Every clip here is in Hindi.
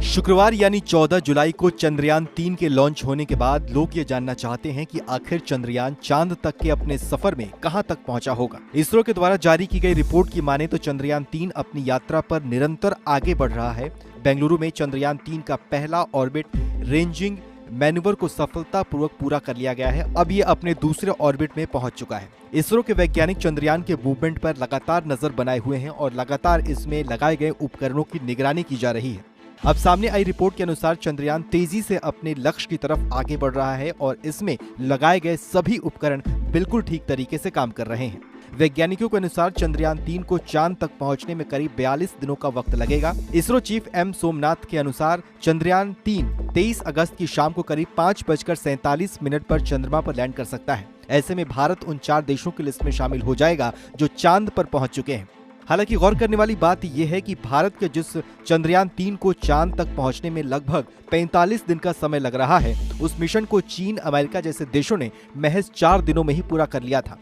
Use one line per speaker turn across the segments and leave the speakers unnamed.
शुक्रवार यानी 14 जुलाई को चंद्रयान 3 के लॉन्च होने के बाद लोग ये जानना चाहते हैं कि आखिर चंद्रयान चांद तक के अपने सफर में कहां तक पहुंचा होगा। इसरो के द्वारा जारी की गई रिपोर्ट की माने तो चंद्रयान 3 अपनी यात्रा पर निरंतर आगे बढ़ रहा है। बेंगलुरु में चंद्रयान 3 का पहला ऑर्बिट रेंजिंग मैन्यूवर को सफलतापूर्वक पूरा कर लिया गया है। अब ये अपने दूसरे ऑर्बिट में पहुंच चुका है। इसरो के वैज्ञानिक चंद्रयान के मूवमेंट पर लगातार नजर बनाए हुए हैं और लगातार इसमें लगाए गए उपकरणों की निगरानी की जा रही है। अब सामने आई रिपोर्ट के अनुसार चंद्रयान तेजी से अपने लक्ष्य की तरफ आगे बढ़ रहा है और इसमें लगाए गए सभी उपकरण बिल्कुल ठीक तरीके से काम कर रहे हैं। वैज्ञानिकों के अनुसार चंद्रयान 3 को चांद तक पहुंचने में करीब 42 दिनों का वक्त लगेगा। इसरो चीफ एम सोमनाथ के अनुसार चंद्रयान 3 23 अगस्त की शाम को करीब 5:47 पर चंद्रमा पर लैंड कर सकता है। ऐसे में भारत उन 4 देशों की लिस्ट में शामिल हो जाएगा जो चांद पर पहुंच चुके हैं। हालांकि गौर करने वाली बात यह है कि भारत के जिस चंद्रयान 3 को चांद तक पहुंचने में लगभग 45 दिन का समय लग रहा है, उस मिशन को चीन, अमेरिका जैसे देशों ने महज 4 दिनों में ही पूरा कर लिया था।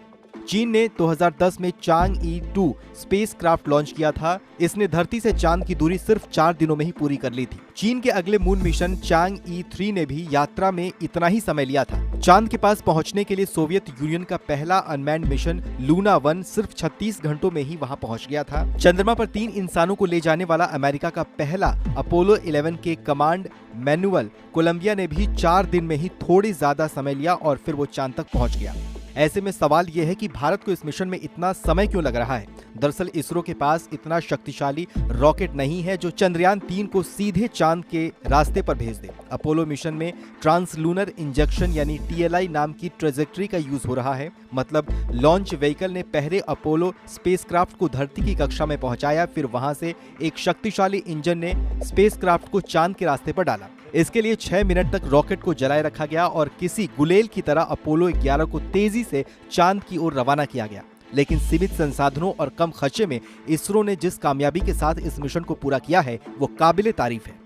चीन ने 2010 में चांग-ई 2 स्पेसक्राफ्ट लॉन्च किया था। इसने धरती से चांद की दूरी सिर्फ 4 दिनों में ही पूरी कर ली थी। चीन के अगले मून मिशन चांग-ई 3 ने भी यात्रा में इतना ही समय लिया था। चांद के पास पहुंचने के लिए सोवियत यूनियन का पहला अनमैन्ड मिशन लूना 1 सिर्फ 36 घंटों में ही वहां पहुंच गया था। चंद्रमा पर 3 इंसानों को ले जाने वाला अमेरिका का पहला अपोलो 11 के कमांड मैनुअल कोलंबिया ने भी 4 दिन में ही थोड़ी ज्यादा समय लिया और फिर वो चांद तक पहुंच गया। ऐसे में सवाल यह है कि भारत को इस मिशन में इतना समय क्यों लग रहा है। दरअसल इसरो के पास इतना शक्तिशाली रॉकेट नहीं है जो चंद्रयान 3 को सीधे चांद के रास्ते पर भेज दे। अपोलो मिशन में ट्रांसलूनर इंजेक्शन यानी TLI नाम की ट्रेजेक्टरी का यूज हो रहा है। मतलब लॉन्च व्हीकल ने पहले अपोलो स्पेसक्राफ्ट को धरती की कक्षा में पहुंचाया, फिर वहां से एक शक्तिशाली इंजन ने स्पेसक्राफ्ट को चांद के रास्ते पर डाला। इसके लिए 6 मिनट तक रॉकेट को जलाए रखा गया और किसी गुलेल की तरह अपोलो 11 को तेजी से चांद की ओर रवाना किया गया। लेकिन सीमित संसाधनों और कम खर्चे में इसरो ने जिस कामयाबी के साथ इस मिशन को पूरा किया है, वो काबिले तारीफ है।